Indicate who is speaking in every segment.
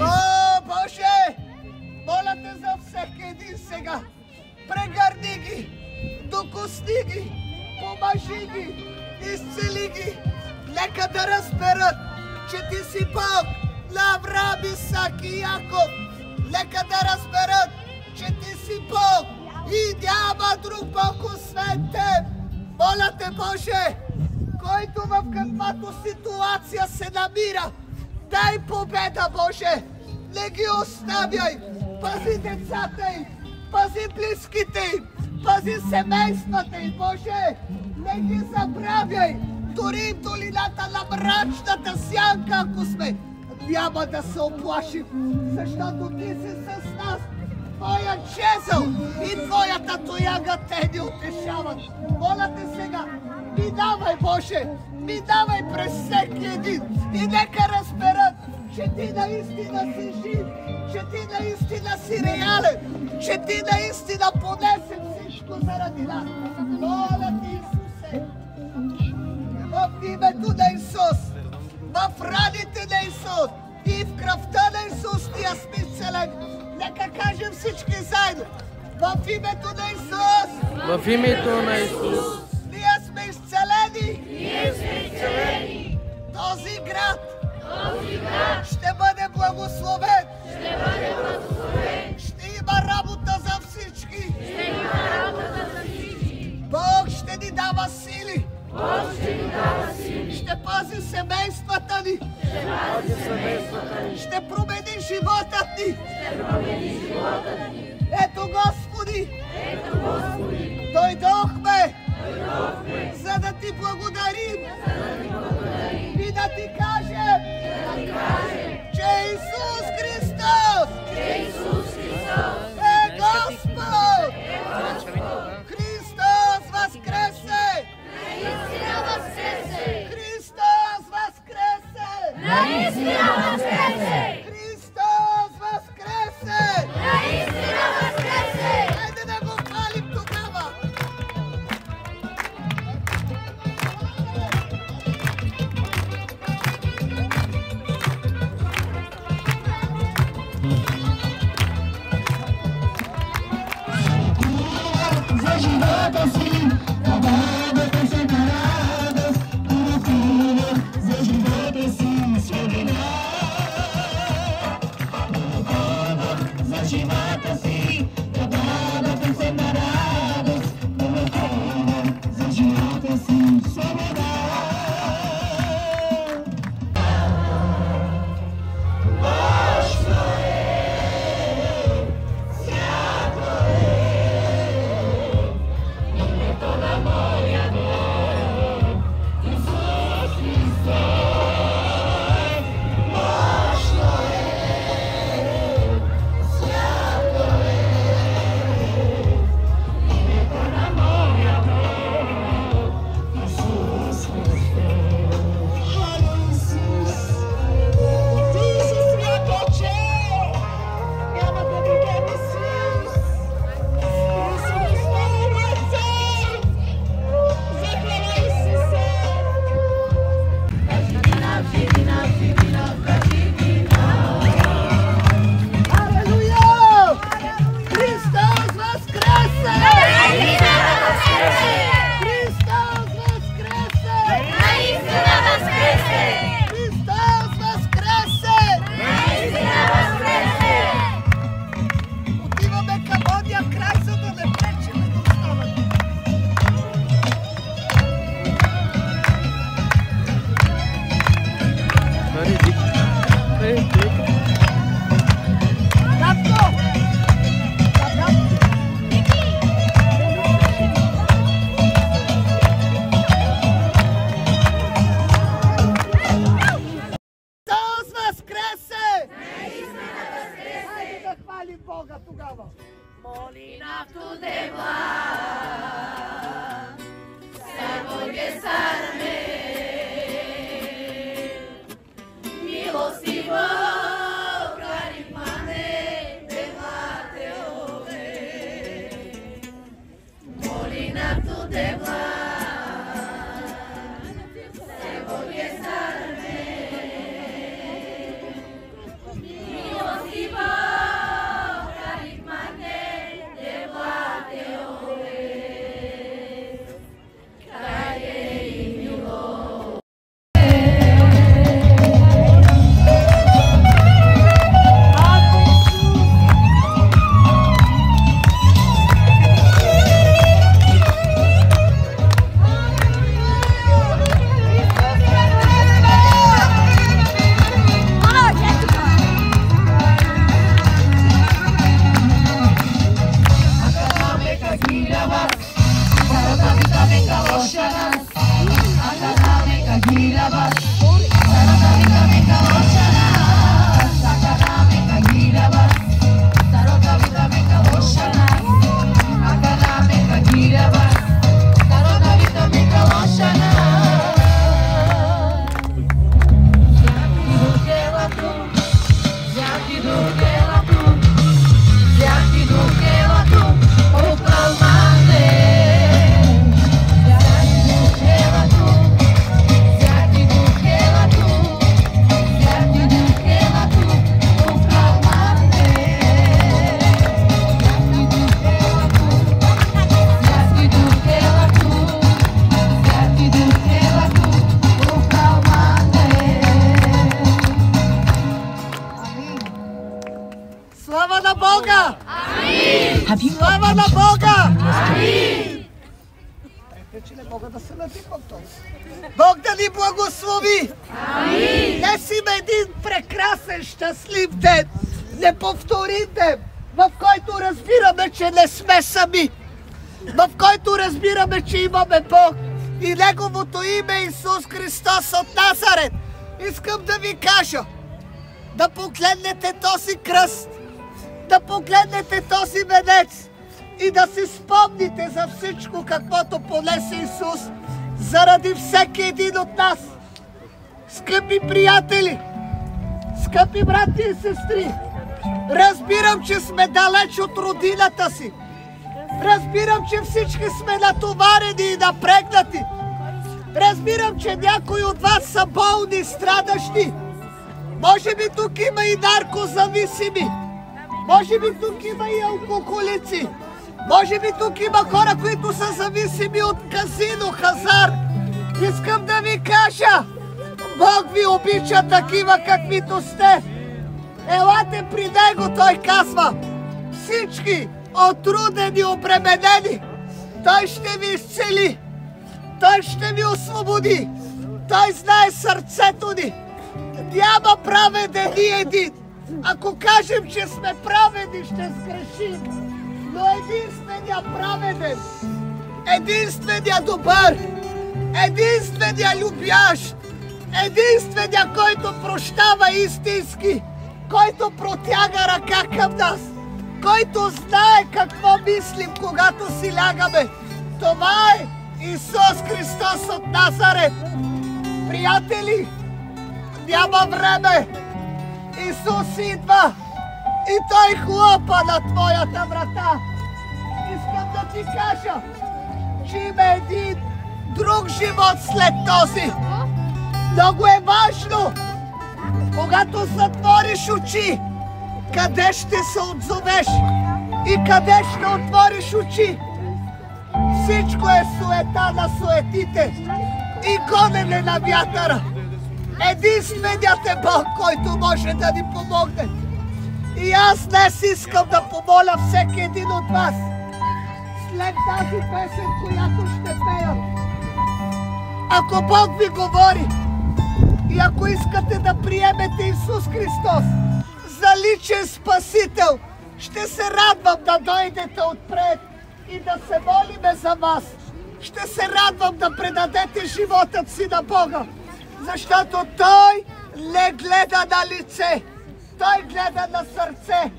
Speaker 1: О, Боже! Моля те за всеки един сега. Прегърни ги, докосни ги, помажи ги, изцели ги. Нека да разберат, че ти си Бог на Авраам, Исак и Яков. Нека да разберат, че ти си Бог и няма друг Бог освен теб. Моля те, Боже, който в каквато ситуация се намира, дай победа, Боже! Не ги оставяй! Пази децата им! Пази близките им! Пази семействата им, Боже! Не ги забравяй! Дори в долината на мрачната сянка, ако сме, няма да се оплашим, защото ти си с нас! Твоя жезъл и твоята тояга те ни утешават! Моля те сега, минавай, Боже! Минавай през всеки един и нека разберат, че ти наистина си жив, че ти наистина си реален, че ти наистина понесе всичко заради нас. Моля ти, Исусе, в името на Исус, в раните на Исус и в кръвта на Исус ние сме изцелени. Нека кажем всички заедно. В името на Исус!
Speaker 2: В името на Исус!
Speaker 1: Ние сме изцелени!
Speaker 3: Ние сме изцелени!
Speaker 1: Този град
Speaker 3: ще бъде благословен!
Speaker 1: Ще има работа за всички! Бог ще ни дава сили! Ще пази семействата ни! Ще промени живота ни! Ето, Господи! Дойдохме! За да ти благодарим! И да ти кажем! Че Исус Христос е Господ! Христос възкресе! Христос възкресе! Христос възкресе! Хайде да го хвалим тогава!
Speaker 4: За живота си, победата separados, puro filho, за живота си, свобода. За живота си, победата separados, puro filho, за живота си, свобода. Свято е, името на
Speaker 1: Слава на Бога!
Speaker 3: Амин!
Speaker 1: Слава на Бога!
Speaker 3: Амин!
Speaker 1: Че не мога да се надипам този. Бог да ни благослови!
Speaker 3: Амин!
Speaker 1: Днес има един прекрасен, щастлив ден, неповторим ден, в който разбираме, че не сме сами, в който разбираме, че имаме Бог и Неговото име Исус Христос от Назарет. Искам да ви кажа, да погледнете този кръст, да погледнете този венец и да си спомните за всичко, каквото понесе Исус заради всеки един от нас. Скъпи приятели, скъпи брати и сестри, разбирам, че сме далеч от родината си. Разбирам, че всички сме натоварени и напрегнати. Разбирам, че някои от вас са болни, страдащи. Може би тук има и наркозависими. Може би тук има и алкохолици. Може би тук има хора, които са зависими от казино, хазар. Искам да ви кажа, Бог ви обича такива, каквито сте. Елате при Него, Той казва, всички отрудени, обременени, Той ще ви изцели. Той ще ви освободи. Той знае сърцето ни. Няма праведен ни един. Ако кажем, че сме праведни, ще сгрешим. Но единствения праведен, единствения добър, единствения любящ, единствения, който прощава истински, който протяга ръка към нас, който знае какво мислим, когато си лягаме. Това е Исус Христос от Назарет. Приятели, няма време. Исус идва и Той хлопа на твоята врата. Искам да ти кажа, че има един друг живот след този. Много е важно, когато затвориш очи, къде ще се отзовеш и къде ще отвориш очи. Всичко е суета на суетите и гонене на вятъра. Единственият е Бог, който може да ни помогне. И аз днес искам да помоля всеки един от вас, след тази песен, която ще пея, ако Бог ви говори и ако искате да приемете Исус Христос за личен спасител, ще се радвам да дойдете отпред и да се молиме за вас. Ще се радвам да предадете животът си на Бога, защото Той не гледа на лице, Той гледа на сърце.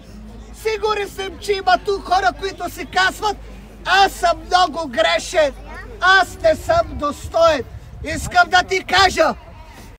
Speaker 1: Сигурен съм, че има тук хора, които си казват, аз съм много грешен, аз не съм достоен. Искам да ти кажа,